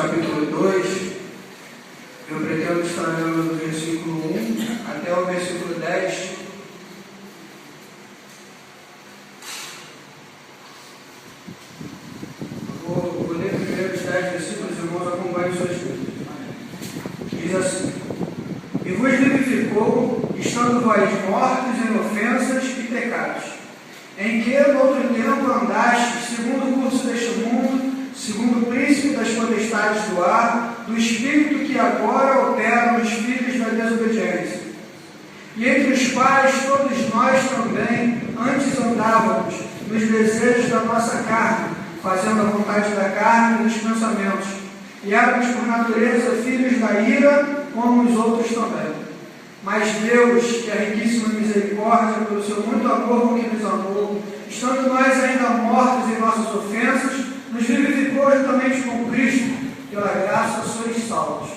capítulo 2, eu pretendo estar lendo do versículo 1 até o versículo 10. Vou ler primeiro os 10 versículos, irmãos, acompanhem suas Bíblias. Diz assim: E vos vivificou, estando vós mortos em ofensas e pecados, em que no outro tempo andastes, segundo o curso deste mundo, segundo o príncipe das potestades do ar, do espírito que agora opera nos filhos da desobediência. E entre os quais todos nós também antes andávamos, nos desejos da nossa carne, fazendo a vontade da carne e dos pensamentos. E éramos por natureza filhos da ira, como os outros também. Mas Deus, que é riquíssimo em misericórdia, pelo seu muito amor com que nos amou, estando nós ainda mortos em nossas ofensas, nos vivificou juntamente com Cristo, pela graça sois salvos.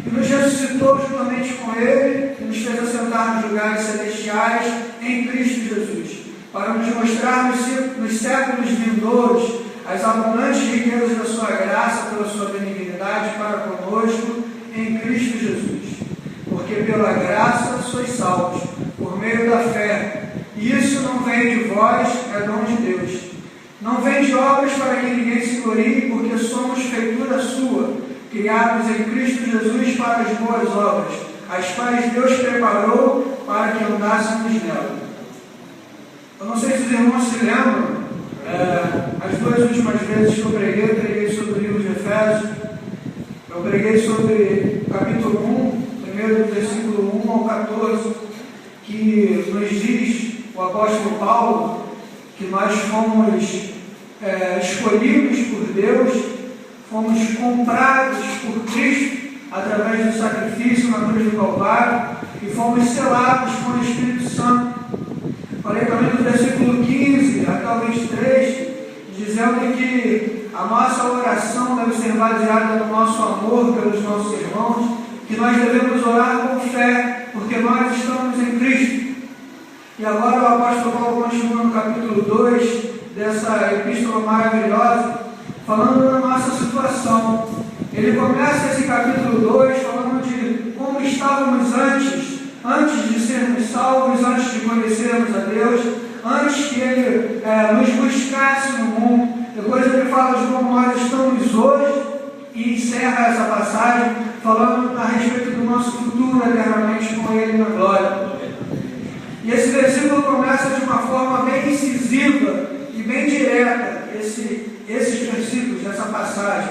E nos ressuscitou juntamente com Ele, e nos fez assentar nos lugares celestiais em Cristo Jesus, para nos mostrar nos séculos vindouros as abundantes riquezas da sua graça, pela sua benignidade para conosco em Cristo Jesus. Porque pela graça sois salvos, por meio da fé. E isso não vem de vós, é dom de Deus. Não vem de obras para que ninguém se glorie, porque somos feitura sua, criados em Cristo Jesus para as boas obras, as quais Deus preparou para que andássemos nela. Eu não sei se os irmãos se lembram, as duas últimas vezes que eu preguei sobre o livro de Efésios. Eu preguei sobre o capítulo 1, primeiro do versículo 1 ao 14, que nos diz o apóstolo Paulo que nós fomos escolhidos por Deus, fomos comprados por Cristo através do sacrifício na cruz do Calvário e fomos selados com o Espírito Santo. Falei também do versículo 15 até o 23, dizendo que a nossa oração deve ser baseada no nosso amor pelos nossos irmãos, que nós devemos orar com fé, porque nós estamos em Cristo. E agora o apóstolo Paulo continua no capítulo 2 dessa epístola maravilhosa, falando da nossa situação. Ele começa esse capítulo 2 falando de como estávamos antes de sermos salvos, antes de conhecermos a Deus, antes que Ele nos buscasse no mundo. Depois ele fala de como nós estamos hoje e encerra essa passagem falando a respeito do nosso futuro eternamente com Ele na glória. E esse versículo começa de uma forma bem incisiva e bem direta, esses versículos dessa passagem.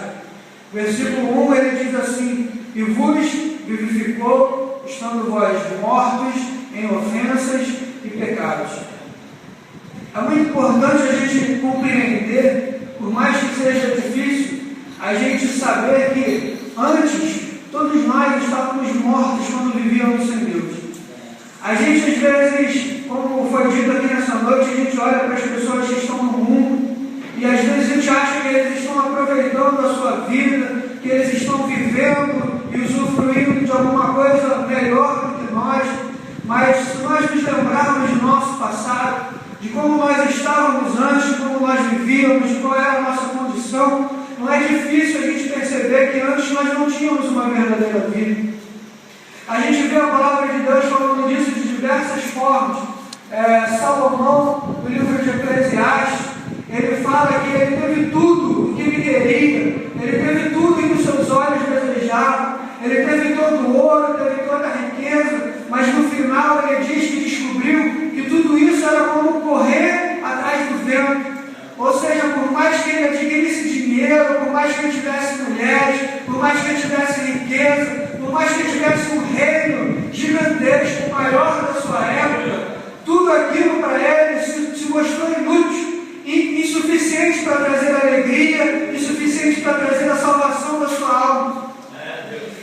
Versículo 1 ele diz assim: E vos vivificou, estando vós mortos em ofensas e pecados. É muito importante a gente compreender, por mais que seja difícil, a gente saber que antes todos nós estávamos mortos quando vivíamos sem Deus. A gente às vezes, como foi dito aqui nessa noite, a gente olha para as pessoas que estão no mundo e às vezes a gente acha que eles estão aproveitando a sua vida, que eles estão vivendo e usufruindo de alguma coisa melhor do que nós. Mas se nós nos lembrarmos do nosso passado, de como nós estávamos antes, de como nós vivíamos, de qual era a nossa condição, não é difícil a gente perceber que antes nós não tínhamos uma verdadeira vida. A gente vê a palavra de Deus falando disso de diversas formas. Salomão, no livro de Eclesiastes, ele fala que ele teve tudo o que ele queria, ele teve tudo o que os seus olhos desejavam, ele teve todo o ouro, teve toda a riqueza, mas no final ele diz que descobriu que tudo isso era como correr atrás do vento. Ou seja, por mais que ele adquirisse dinheiro, por mais que ele tivesse mulheres, por mais que ele tivesse riqueza, por mais que ele tivesse um reino gigantesco, o maior da sua época, tudo aquilo para ele se mostrou inútil, insuficiente para trazer alegria, insuficiente para trazer a salvação da sua alma.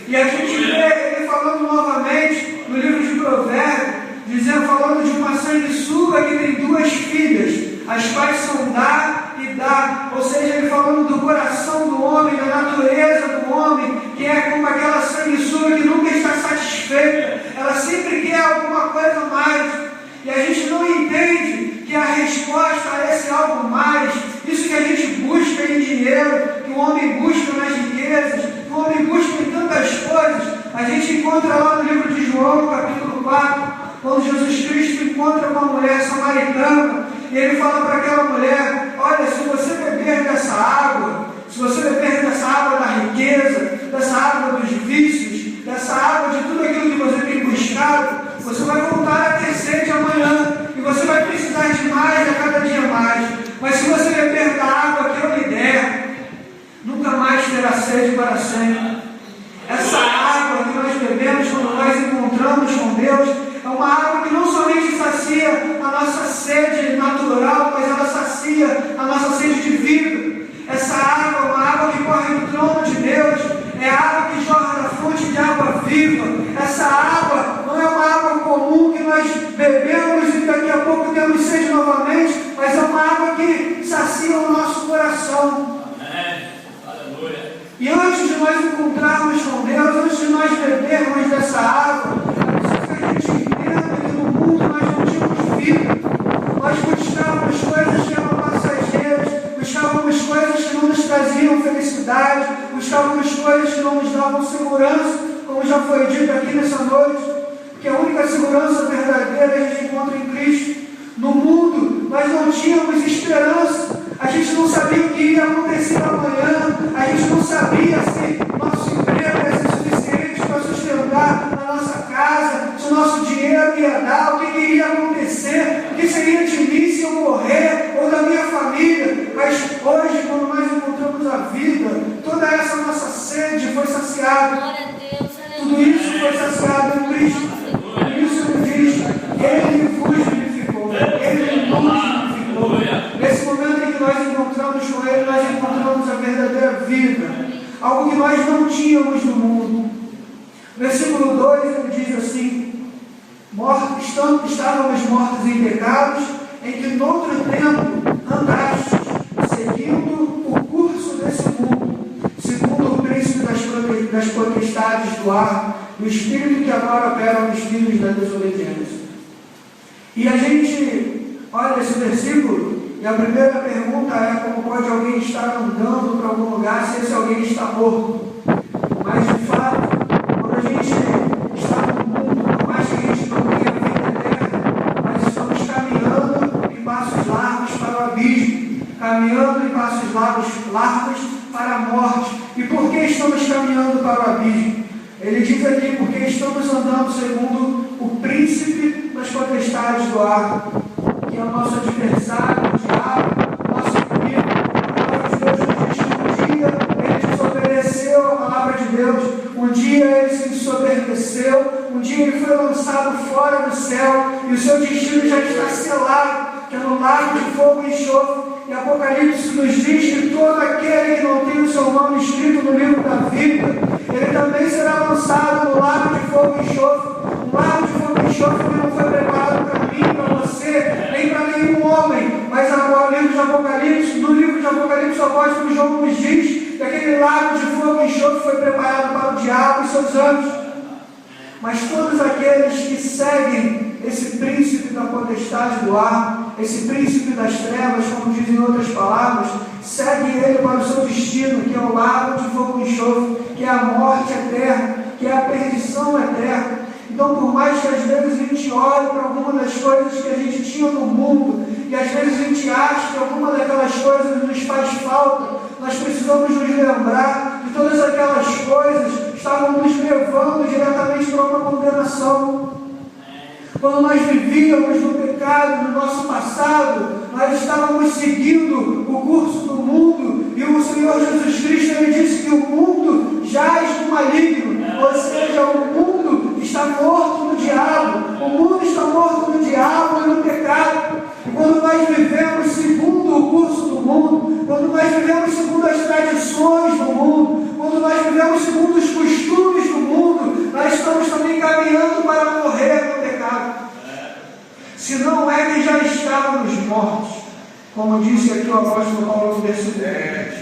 E a gente vê ele falando novamente no livro de Provérbios, falando de uma sanguessuga que tem duas filhas, as quais são dar e dar. Ou seja, ele falando do coração do homem, da natureza do homem, que é como aquela sanguessuga que nunca está satisfeita, ela sempre quer alguma coisa mais. E a gente não entende que a resposta a esse algo mais, isso que a gente busca em dinheiro, que o homem busca nas riquezas, vezes, que o homem busca em tantas coisas, a gente encontra lá no livro de João, capítulo 4, quando Jesus Cristo encontra uma mulher samaritana, e ele fala para aquela mulher: olha, se você beber dessa água, se você beber dessa água da riqueza, dessa água dos vícios, dessa água de tudo aquilo que você tem buscado, você vai voltar a ter sede amanhã, e você vai precisar de mais a cada dia mais. Mas se você beber da água que eu lhe der, nunca mais terá sede para sempre. Essa água que nós bebemos quando nós encontramos com Deus é uma água que não somente sacia a nossa sede natural, mas ela sacia a nossa sede de vida. Essa água é uma água que corre do trono de Deus, é a água que jorra da fonte de água viva. Essa água não é uma água comum que nós bebemos e daqui a pouco temos sede novamente, mas é uma água que sacia o nosso coração. Amém. Aleluia. E antes de nós encontrarmos com Deus, antes de nós bebermos dessa água, é preciso que a gente entenda que no mundo nós não tínhamos vida. Nós buscávamos coisas que eram passageiras, buscávamos coisas que não nos traziam felicidade, buscávamos coisas que não nos davam segurança, como já foi dito aqui nessa noite, porque a única segurança verdadeira a gente encontra em Cristo. No mundo nós não tínhamos esperança, a gente não sabia o que ia acontecer amanhã, a gente não sabia se nosso emprego ia ser suficiente para sustentar a nossa casa, se o nosso dinheiro ia dar, o que iria acontecer, o que seria de mim se eu morrer, ou da minha família. Mas hoje, quando nós encontramos a vida, toda essa nossa sede foi saciada. Tudo isso foi saciado em Cristo. Por isso ele diz: Ele vos vivificou, Ele nos vivificou. Nesse momento em que nós encontramos com Ele, nós encontramos a verdadeira vida, algo que nós não tínhamos no mundo. Versículo 2 ele diz assim: estávamos mortos em pecados, em que noutro tempo andastes, seguindo o curso desse mundo, segundo o príncipe das potestades do ar, do espírito que agora opera nos filhos da desobediência. E a gente olha esse versículo, e a primeira pergunta é: como pode alguém estar andando para algum lugar se esse alguém está morto? Mas de fato, quando a gente está no mundo, por mais que a gente não tenha vida eterna, nós estamos caminhando em passos largos para o abismo, caminhando em passos largos para a morte. E por que estamos caminhando para o abismo? Ele diz aqui: porque estamos andando segundo o príncipe das potestades do ar, que é o nosso adversário, o diabo, nosso inimigo. A palavra de Deus nos diz que um dia ele desobedeceu a palavra de Deus, um dia ele se ensoberbeceu, um dia ele foi lançado fora do céu, e o seu destino já está selado, que é no lago de fogo e enxofre. E Apocalipse nos diz que todo aquele que não tem o seu nome escrito no livro da vida, ele também será lançado no lago de fogo e enxofre. Um lago de fogo e enxofre que não foi preparado para mim, para você, nem para nenhum homem. Mas agora, no livro de Apocalipse, o apóstolo João nos diz que aquele lago de fogo e enxofre foi preparado para o diabo e seus anjos. Mas todos aqueles que seguem esse príncipe da potestade do ar, esse príncipe das trevas, como dizem outras palavras, seguem ele para o seu destino, que é o lago de fogo e enxofre, que é a morte eterna, que é a perdição eterna. Então, por mais que às vezes a gente olhe para alguma das coisas que a gente tinha no mundo, e às vezes a gente acha que alguma daquelas coisas nos faz falta, nós precisamos nos lembrar que todas aquelas coisas estavam nos levando diretamente para uma condenação. Quando nós vivíamos no pecado, no nosso passado, nós estávamos seguindo o curso do mundo, e o Senhor Jesus Cristo ele disse que o mundo jaz no maligno, ou seja, o mundo está morto no diabo, o mundo está morto no diabo e no pecado. E quando nós vivemos segundo o curso do mundo, quando nós vivemos segundo as tradições do mundo, quando nós vivemos segundo os costumes do mundo, nós estamos também caminhando para morrer no pecado. Se não é que já estávamos mortos, como disse aqui o apóstolo Paulo no versículo 10.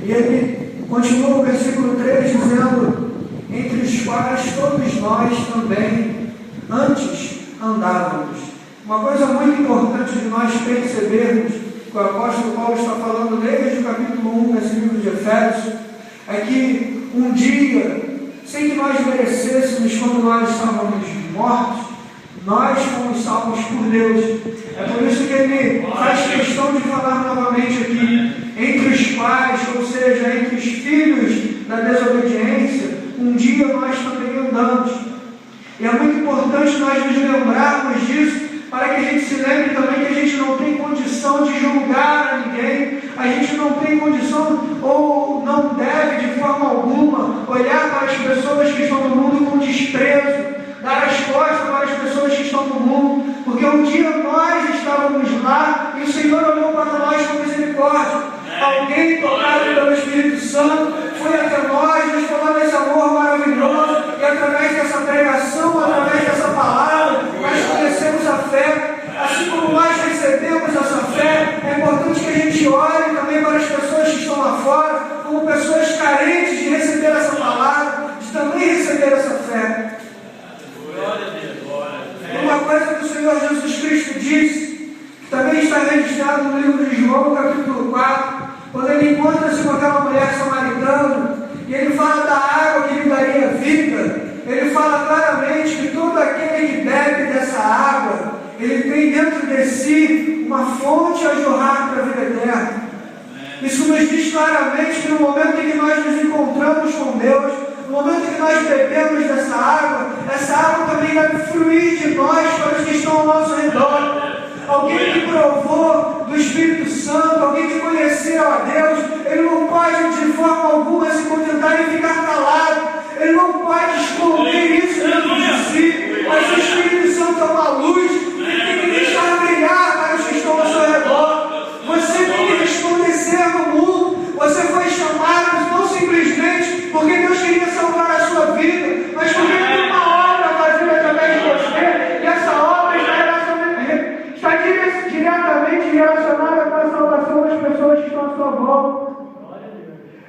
E ele continua no versículo 3 dizendo: entre os quais todos nós também antes andávamos. Uma coisa muito importante de nós percebermos que o apóstolo Paulo está falando desde o capítulo 1 desse livro de Efésios, é que um dia, sem que nós merecêssemos, quando nós estávamos mortos, nós fomos salvos por Deus. É por isso que ele faz questão de falar novamente aqui, entre os pais, ou seja, entre os filhos da desobediência, um dia nós também andamos. E é muito importante nós nos lembrarmos disso, para que a gente se lembre também que a gente não tem condição de julgar a ninguém, a gente não tem condição, ou não deve de forma alguma, olhar para as pessoas que estão no mundo com desprezo, dar as costas para as pessoas que estão no mundo, porque um dia nós estávamos lá e o Senhor olhou para nós com misericórdia. Alguém tocado pelo Espírito Santo foi até nós, nos falou desse amor maravilhoso, e através dessa pregação, através dessa palavra, nós conhecemos a fé. Assim como nós recebemos essa fé, é importante que a gente olhe também para as pessoas que estão lá fora, como pessoas carentes de receber essa palavra, de também receber essa fé. Uma coisa que o Senhor Jesus Cristo disse, que também está registrado no livro de João, capítulo 4, quando ele encontra-se com aquela mulher samaritana, e ele fala da água que lhe daria vida, ele fala claramente que todo aquele que bebe dessa água, ele tem dentro de si uma fonte a jorrar para a vida eterna. Isso nos diz claramente que no momento em que nós nos encontramos com Deus, no momento em que nós bebemos dessa água, essa água também deve fluir de nós para os que estão ao nosso redor. Alguém que provou do Espírito Santo, alguém que conheceu a Deus, ele não pode de forma alguma se contentar em ficar calado, ele não pode esconder isso dentro de si, mas o Espírito Santo é uma luz, ele tem que deixar brilhar para os que estão ao seu redor. Você tem que resplandecer no mundo, você foi chamado não simplesmente porque Deus queria salvar a sua vida, mas porque Ele tem uma obra a fazer através de você, e essa obra está diretamente relacionada com a salvação das pessoas que estão à sua volta.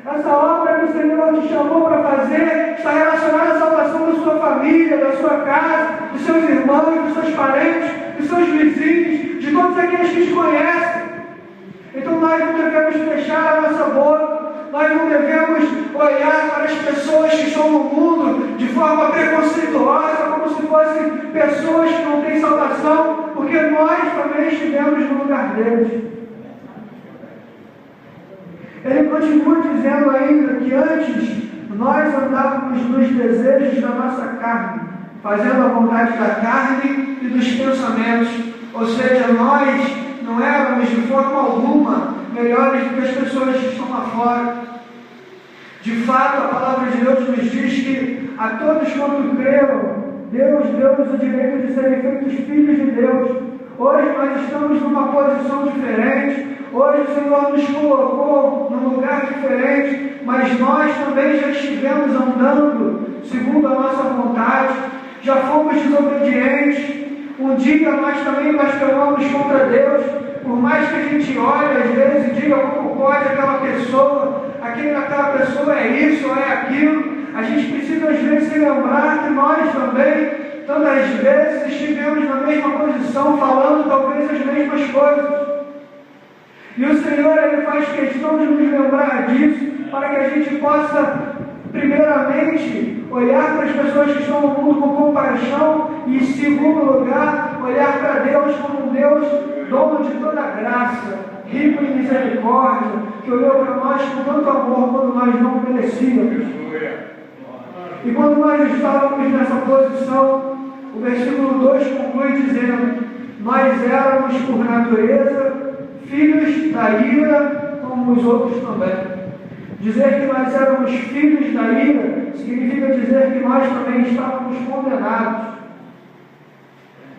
Essa obra que o Senhor te chamou para fazer está relacionada à salvação da sua família, da sua casa, dos seus irmãos, dos seus parentes, dos seus vizinhos, de todos aqueles que te conhecem. Então nós não devemos fechar a nossa boca, nós não devemos olhar para as pessoas que estão no mundo de forma preconceituosa, como se fossem pessoas que não têm salvação, porque nós também estivemos no lugar deles. Ele continua dizendo ainda que antes nós andávamos nos desejos da nossa carne, fazendo a vontade da carne e dos pensamentos, ou seja, nós não éramos de forma alguma melhores do que as pessoas que estão lá fora. De fato, a palavra de Deus nos diz que a todos quanto creram, Deus deu-nos o direito de serem feitos filhos de Deus. Hoje nós estamos numa posição diferente, hoje o Senhor nos colocou num lugar diferente, mas nós também já estivemos andando segundo a nossa vontade, já fomos desobedientes. Um dia nós também blasfemamos contra Deus, por mais que a gente olhe às vezes e diga como pode aquela pessoa é isso ou é aquilo, a gente precisa às vezes se lembrar que nós também, tantas vezes, estivemos na mesma posição, falando talvez as mesmas coisas. E o Senhor, Ele faz questão de nos lembrar disso, para que a gente possa, primeiramente, olhar para as pessoas que estão no mundo com compaixão e, em segundo lugar, olhar para Deus como um Deus dono de toda graça, rico em misericórdia, que olhou para nós com tanto amor quando nós não merecíamos. E quando nós estávamos nessa posição, o versículo 2 conclui dizendo: nós éramos por natureza filhos da ira, como os outros também. Dizer que nós éramos filhos da ira significa dizer que nós também estávamos condenados.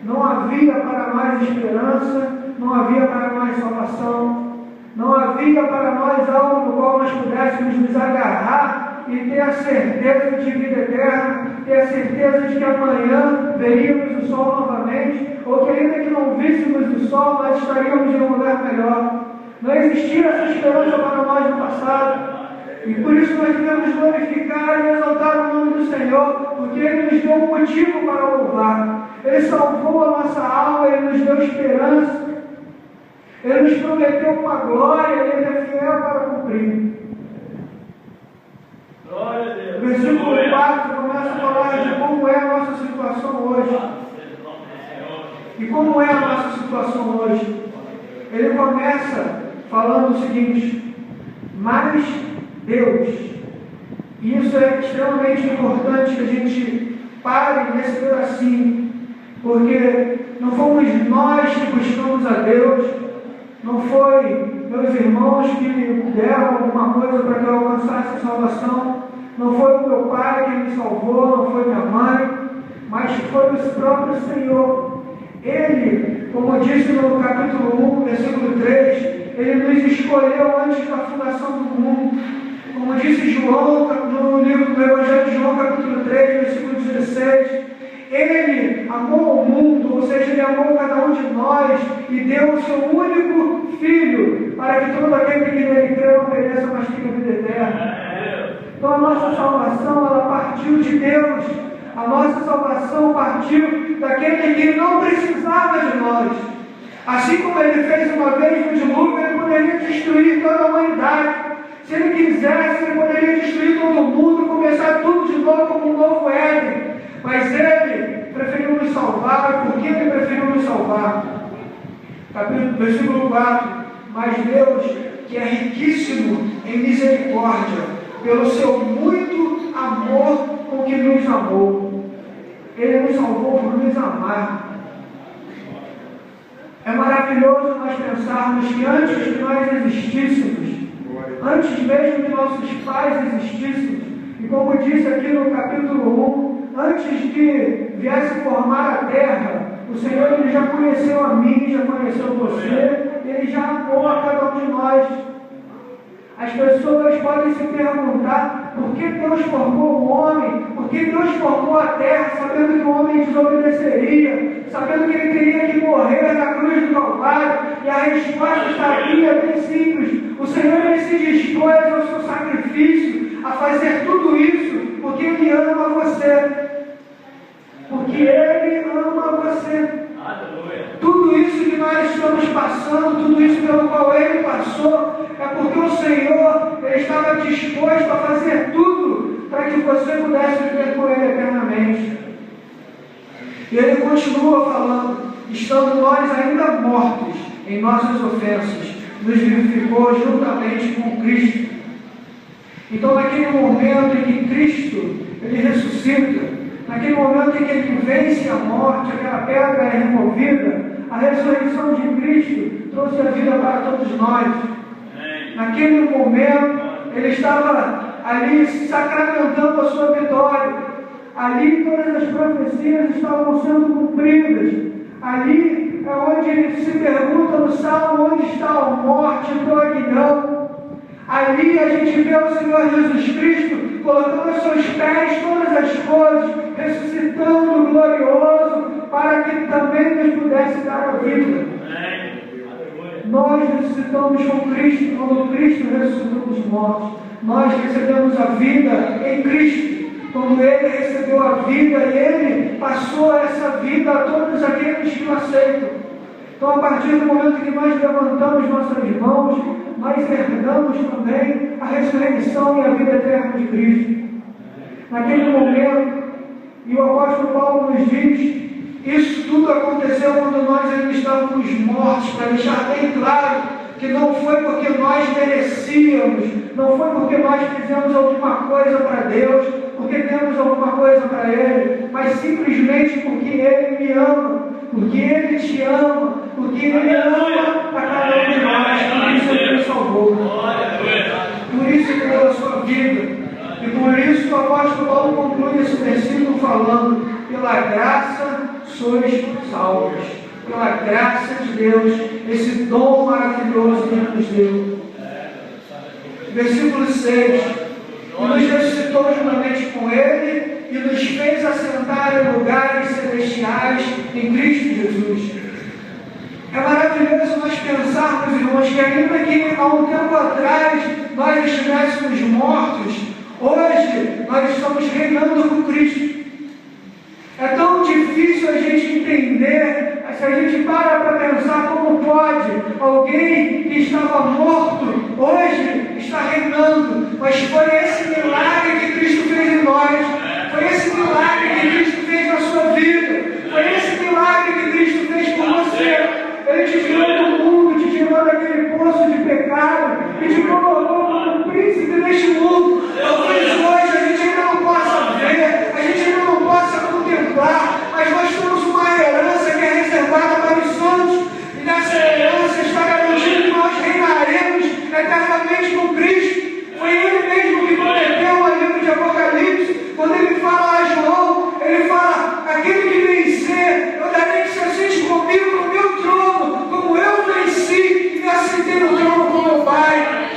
Não havia para nós esperança, não havia para nós salvação, não havia para nós algo no qual nós pudéssemos nos agarrar e ter a certeza de vida eterna, ter a certeza de que amanhã veríamos o sol novamente, ou que ainda que não víssemos o sol, nós estaríamos em um lugar melhor. Não existia essa esperança para nós no passado. E por isso nós devemos glorificar e exaltar o nome do Senhor, porque Ele nos deu um motivo para louvar. Ele salvou a nossa alma, Ele nos deu esperança. Ele nos prometeu uma glória e Ele é fiel para cumprir. Glória a Deus. O versículo 4 começa a falar de como é a nossa situação hoje. E como é a nossa situação hoje? Ele começa falando o seguinte: mas Deus. E isso é extremamente importante que a gente pare nesse pedacinho, porque não fomos nós que buscamos a Deus, não foi meus irmãos que me deram alguma coisa para que eu alcançasse a salvação, não foi o meu pai que me salvou, não foi minha mãe, mas foi o próprio Senhor. Ele, como disse no capítulo 1, versículo 3, Ele nos escolheu antes da fundação do mundo. Como disse João, no livro do Evangelho de João, capítulo 3, versículo 16, Ele amou o mundo, ou seja, Ele amou cada um de nós e deu o seu único Filho, para que todo aquele que nele crê não pereça, mas tenha vida eterna. Então a nossa salvação, ela partiu de Deus. A nossa salvação partiu daquele que não precisava de nós. Assim como Ele fez uma vez no dilúvio, Ele poderia destruir toda a humanidade. Se Ele quisesse, Ele poderia destruir todo mundo, começar tudo de novo como um novo Éden. Mas Ele preferiu nos salvar. Por que Ele preferiu nos salvar? Versículo 4. Mas Deus, que é riquíssimo em misericórdia, pelo seu muito amor com que nos amou. Ele nos salvou por nos amar. É maravilhoso nós pensarmos que antes de nós existíssemos, antes mesmo que nossos pais existissem, e como disse aqui no capítulo 1, antes que viesse formar a terra, o Senhor Ele já conheceu a mim, já conheceu você, Ele já amou a cada um de nós. As pessoas podem se perguntar por que Deus formou o homem, por que Deus formou a terra, sabendo que o homem desobedeceria, sabendo que ele teria que morrer na cruz do Calvário. E a resposta está aqui, é bem simples. O Senhor Ele se dispôs ao seu sacrifício, a fazer tudo isso, porque Ele ama você. Porque Ele ama você. Tudo isso que nós estamos passando, tudo isso pelo qual Ele passou, é porque o Senhor Ele estava disposto a fazer tudo para que você pudesse viver com Ele eternamente. E Ele continua falando: estando nós ainda mortos em nossas ofensas, nos vivificou juntamente com Cristo. Então, naquele momento em que Cristo Ele ressuscita, naquele momento em que Ele vence a morte, aquela pedra é removida, a ressurreição de Cristo trouxe a vida para todos nós. Naquele momento, Ele estava ali sacramentando a sua vitória. Ali todas as profecias estavam sendo cumpridas. Ali é onde Ele se pergunta no Salmo: onde está a morte e o aguilhão? Ali a gente vê o Senhor Jesus Cristo colocando aos seus pés todas as coisas, ressuscitando glorioso, para que também nos pudesse dar a vida. Nós ressuscitamos com Cristo, quando Cristo ressuscitou dos mortos. Nós recebemos a vida em Cristo, quando Ele recebeu a vida e Ele passou essa vida a todos aqueles que o aceitam. Então, a partir do momento que nós levantamos nossas mãos, nós herdamos também a ressurreição e a vida eterna de Cristo. Naquele momento, e o apóstolo Paulo nos diz, isso tudo aconteceu quando nós ainda estávamos mortos, para deixar bem claro que não foi porque nós merecíamos, não foi porque nós fizemos alguma coisa para Deus, porque temos alguma coisa para Ele, mas simplesmente porque Ele me ama, porque Ele te ama, porque Ele ama a cada um de nós, por isso Ele nos salvou, por isso Ele deu a sua vida. E por isso o apóstolo Paulo conclui esse versículo falando: pela graça sois salvos, pela graça de Deus, esse dom maravilhoso que Ele nos deu. Versículo 6: e nos ressuscitou juntamente com Ele e nos fez assentar em lugares celestiais em Cristo Jesus. É maravilhoso nós pensarmos, irmãos, que ainda que há um tempo atrás nós estivéssemos mortos, hoje nós estamos reinando com Cristo. É tão difícil a gente entender, se a gente para pensar como pode alguém caminhando, mas foi esse milagre que Cristo fez em nós, foi esse milagre que Cristo fez na sua vida, foi esse milagre que Cristo fez por você. Ele te tirou do mundo, te tirou daquele poço de pecado e te colocou como príncipe deste mundo. Talvez hoje a gente ainda não possa ver, a gente ainda não possa contemplar, mas nós temos uma herança que é reservada para os santos. E nessa herança está garantido que nós reinaremos eternamente com Cristo. Foi Ele mesmo que prometeu no livro de Apocalipse, quando Ele fala a João, Ele fala: aquele que vencer, eu darei que se assiste comigo no meu trono, como eu venci e me assentei no trono com meu Pai.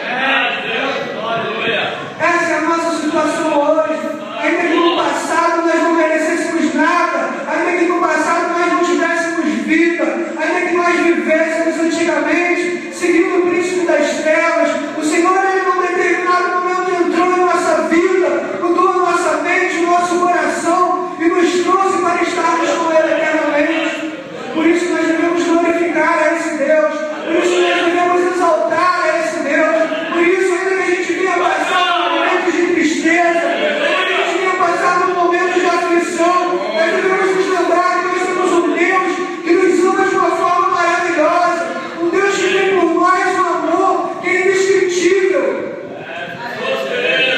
Essa é a nossa situação hoje. Ainda que no passado nós não merecêssemos nada, ainda que no passado nós não tivéssemos vida, ainda que nós vivêssemos antigamente seguindo o príncipe das trevas, o Senhor, Ele num determinado momento entrou em nossa vida, mudou a nossa mente, o nosso coração e nos trouxe para estarmos com Ele eternamente. Por isso nós devemos glorificar a esse Deus, por isso nós devemos exaltar a esse Deus, por isso ainda que a gente venha passar por momentos de tristeza, ainda que a gente venha passar por momentos de aflição, nós devemos nos lembrar que nós temos um Deus que nos ama de uma forma maravilhosa, um Deus que tem por nós um amor que é indescritível,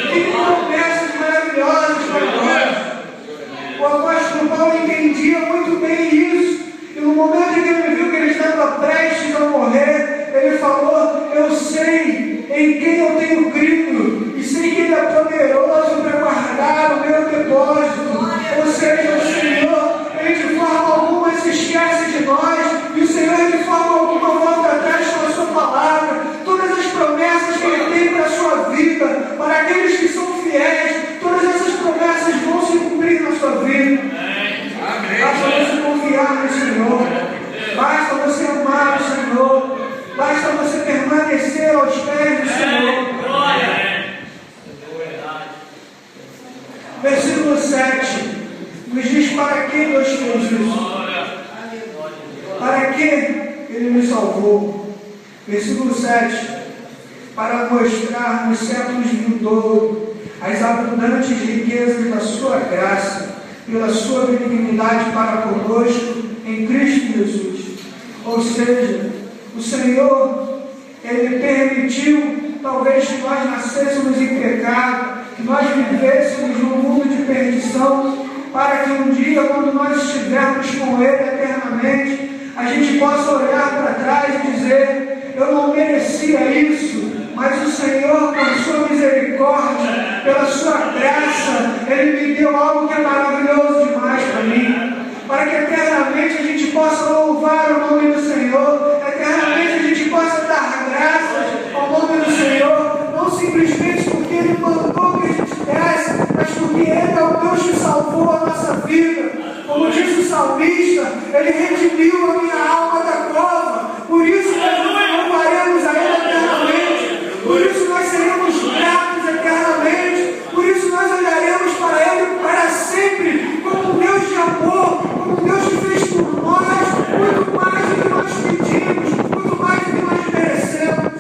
que tem promessas maravilhosas para nós. O apóstolo Paulo entendia muito bem isso, e no momento em que ele viu que ele estava prestes a morrer, ele falou: eu sei em quem eu tenho crido, e sei que Ele é poderoso para guardar o meu depósito. Ou seja, o Senhor, Ele de forma alguma se esquece de nós, e o Senhor de forma alguma volta atrás com a sua palavra. Todas as promessas que Ele tem para a sua vida, para aqueles que são fiéis, todas essas promessas vão se cumprir na sua vida. Basta você confiar no Senhor, basta você amar o Senhor, basta você permanecer aos pés do Senhor. Versículo 7 nos diz para que Deus fez isso, para que Ele nos salvou. Versículo 7: para mostrar nos séculos vindouros as abundantes riquezas da sua graça, pela sua benignidade para conosco em Cristo Jesus. Ou seja, o Senhor, Ele permitiu talvez que nós nascêssemos em pecado, que nós vivêssemos num mundo de perdição, para que um dia, quando nós estivermos com Ele eternamente, a gente possa olhar para trás e dizer: eu não merecia isso, mas o Senhor, com sua misericórdia, pela sua graça, Ele me deu algo que é maravilhoso demais para mim. Para que eternamente a gente possa louvar o nome do Senhor, eternamente a gente possa dar graças ao nome do Senhor, não simplesmente porque Ele mandou que a gente desse, mas porque Ele é o Deus que salvou a nossa vida. Como disse o salmista, Ele redimiu a minha alma da cova, por isso nós louvaremos a Ele eternamente, por isso nós seremos gratos eternamente, por isso nós olharemos para Ele para sempre, como um Deus de amor, como um Deus que fez por nós muito mais do que nós pedimos, muito mais do que nós merecemos.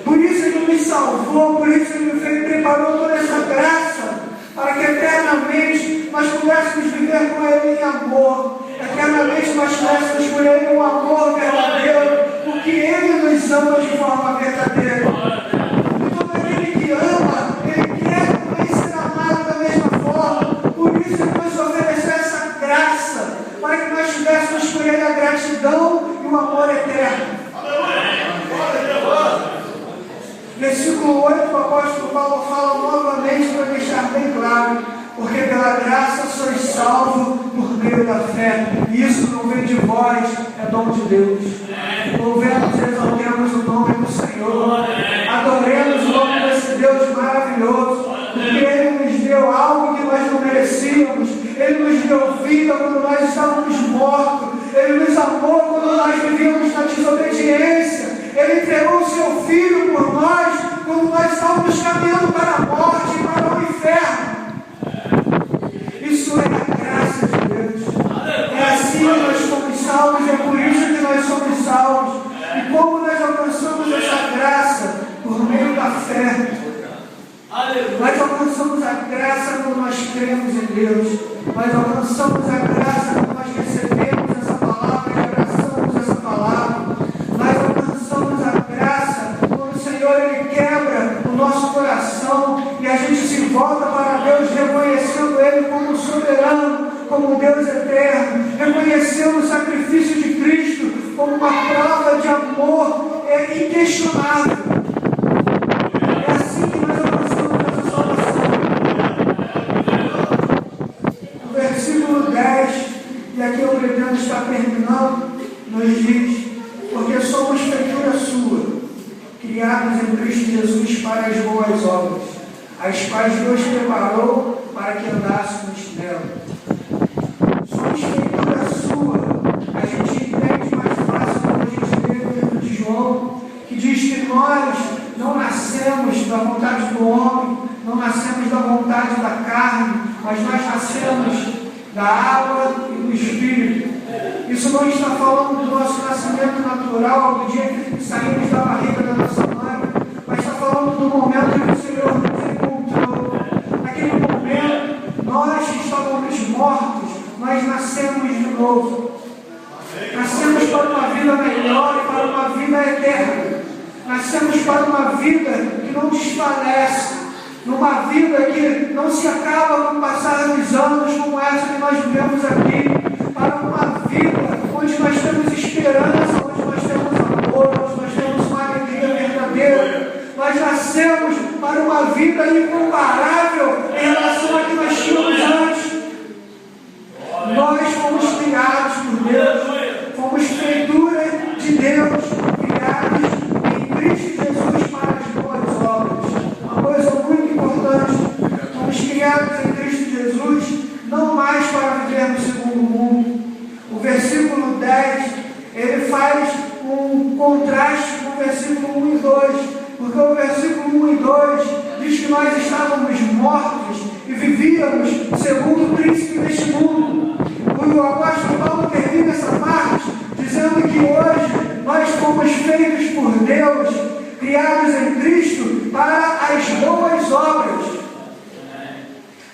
Por isso Ele nos salvou, por isso Ele preparou toda essa graça, para que eternamente nós pudéssemos viver com Ele em amor, eternamente nós tivéssemos por Ele um amor verdadeiro, porque Ele nos ama de forma verdadeira. E todo aquele que ama, Ele quer também ser amado da mesma forma. Por isso Ele nos ofereceu essa graça, para que nós tivéssemos por Ele a gratidão e o amor eterno. Versículo 8, o apóstolo Paulo fala novamente para deixar bem claro: porque pela graça sois salvos por meio da fé, e isso não vem de vós, é dom de Deus. Louvemos e exaltemos o nome do Senhor, adoremos o nome desse Deus maravilhoso, porque Ele nos deu algo que nós não merecíamos, Ele nos deu vida quando nós estávamos mortos, Ele nos amou quando nós vivíamos na desobediência, Ele entregou o seu Filho por nós quando nós estávamos caminhando para a morte e para o inferno. Isso é a graça de Deus. É assim que nós somos salvos, é por isso que nós somos salvos. E como nós alcançamos essa graça? Por meio da fé. Nós alcançamos a graça quando nós cremos em Deus. Nós alcançamos a graça quando nós recebemos essa palavra e abraçamos essa palavra. Nós alcançamos a graça quando o Senhor Ele quebra o nosso coração e a gente se volta para Deus reconhecendo Ele como soberano, como Deus eterno, reconhecendo o sacrifício de Cristo como uma prova de amor inquestionável. É assim que nós alcançamos essa salvação. No versículo 10, e aqui eu pretendo estar terminando, nos diz: porque somos feitura sua, criados em Cristo Jesus para as boas obras, as quais Deus preparou para que andássemos nela. Somos feitura sua. A gente entende mais fácil quando a gente lê o livro de João, que diz que nós não nascemos da vontade do homem, não nascemos da vontade da carne, mas nós nascemos da água e do Espírito. Isso não está falando do nosso nascimento natural, do dia que saímos da barriga da nossa mãe, mas está falando do momento em que o Senhor nos encontrou. Naquele momento, nós que estávamos mortos, nós nascemos de novo. Nascemos para uma vida melhor e para uma vida eterna. Nascemos para uma vida que não desfalece, numa vida que não se acaba com o passar dos anos, como essa que nós vivemos aqui, para uma vida onde nós temos esperança, onde nós temos amor, onde nós temos uma alegria verdadeira. Nós nascemos para uma vida incomparável em relação a que nós tínhamos antes. Nós fomos criados por Deus, fomos feitura de Deus, criados em Cristo Jesus para as boas obras. Uma coisa muito importante: fomos criados em Cristo Jesus não mais para vivermos segundo o mundo. O versículo 10, ele faz um contraste com o versículo 1 e 2, porque o versículo 1 e 2 diz que nós estávamos mortos e vivíamos segundo o príncipe deste mundo. O apóstolo Paulo termina essa parte dizendo que hoje nós fomos feitos por Deus, criados em Cristo para as boas obras.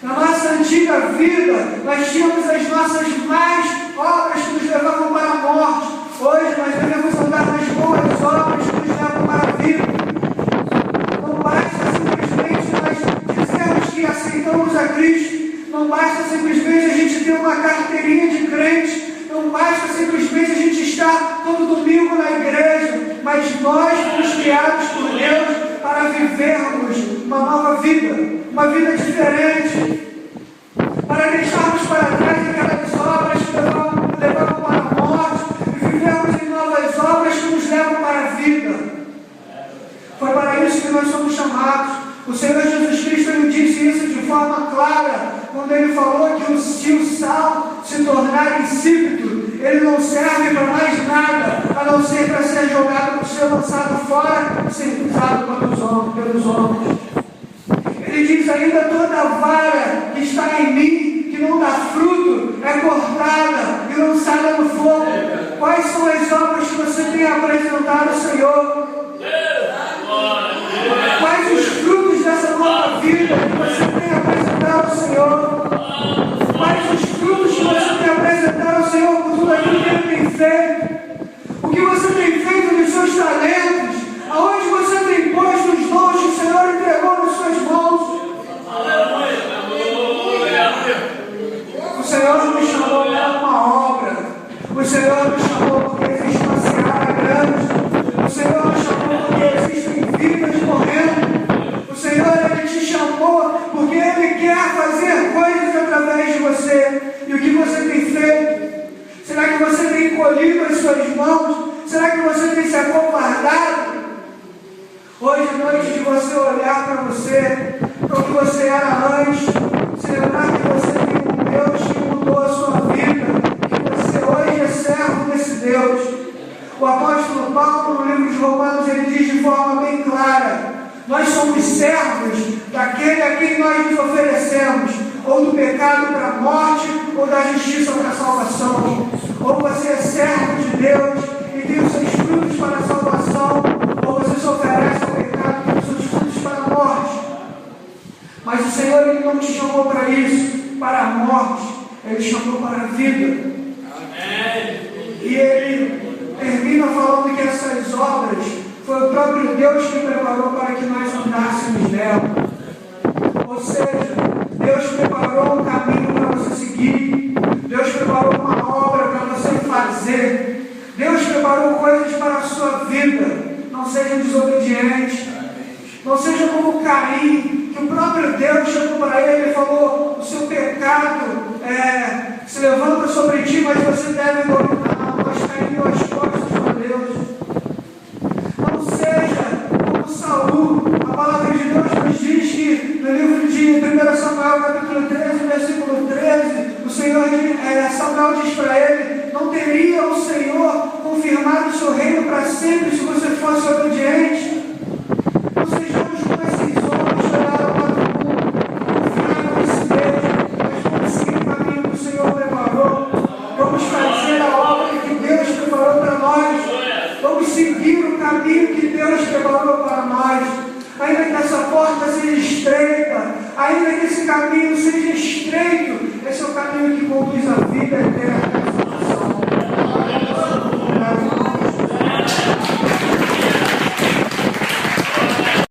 Na nossa antiga vida, nós tínhamos as nossas más obras que nos levavam para a morte. Hoje nós devemos andar nas boas obras que nos levam para a vida. Não basta simplesmente nós dizermos que aceitamos a Cristo. Não basta simplesmente a gente ter uma carteirinha de crente, não basta simplesmente a gente estar todo domingo na igreja, mas nós fomos criados por Deus para vivermos uma nova vida, uma vida diferente, para deixarmos para trás aquelas obras que levavam para a morte e vivermos em novas obras que nos levam para a vida. Foi para isso que nós somos chamados. O Senhor Jesus Cristo ele disse isso de forma clara, quando ele falou que se o sal se tornar insípido, ele não serve para mais nada, a não ser para ser jogado, para ser lançado fora, ser usado pelos homens. Ele diz ainda: toda vara que está em mim, que não dá fruto, é cortada e lançada no fogo. Quais são as obras que você tem apresentado ao Senhor? Quais os frutos dessa nova vida que você tem apresentado ao Senhor? Quais os frutos que você tem apresentado ao Senhor por tudo aquilo que Ele tem feito? O que você tem feito dos seus talentos? Aonde você tem posto os dons que o Senhor entregou nas suas mãos? O Senhor nos chamou para uma obra. O Senhor nos chamou porque existe uma seara grande. O Senhor nos chamou porque existem vidas morrendo. O Senhor Ele te chamou porque Ele quer fazer coisas através de você. E o que você tem feito? Será que você tem colhido as suas mãos? Será que você tem se acovardado? Hoje é noite de você olhar para você, para o que você era antes, se lembrar que você tem um Deus que mudou a sua vida, que você hoje é servo desse Deus. O apóstolo Paulo, no livro de Romanos, ele diz de forma bem clara: nós somos servos daquele a quem nós nos oferecemos, ou do pecado para a morte, ou da justiça para a salvação. Ou você é servo de Deus e tem os seus frutos para a salvação, ou você se oferece ao pecado e tem os seus frutos para a morte. Mas o Senhor, Ele não te chamou para isso, para a morte. Ele te chamou para a vida. Amém. E Ele termina falando que essas obras foi o próprio Deus que preparou para que nós andássemos nela. Ou seja, Deus preparou um caminho para você seguir. Deus preparou uma obra para você fazer. Deus preparou coisas para a sua vida. Não seja desobediente. Não seja como Caim, que o próprio Deus chegou para ele e falou: o seu pecado se levanta sobre ti, mas você deve dominar. Mas Caim deu as costas para Deus. Não seja como Saul. A palavra de Deus nos diz que no livro de 1 Samuel, capítulo 13, versículo 13, o Senhor, Samuel diz para ele: não teria o Senhor confirmado o seu reino para sempre se você fosse obediente? Não sejamos como esses homens que olharam para o mundo, confiaram em si mesmos, mas vamos seguir o caminho que o Senhor preparou. Vamos fazer a obra que Deus preparou para nós. Vamos seguir o caminho que Deus preparou para nós. Ainda que essa porta seja estreita, ainda que esse caminho seja estreito, esse é o caminho que conduz à vida eterna.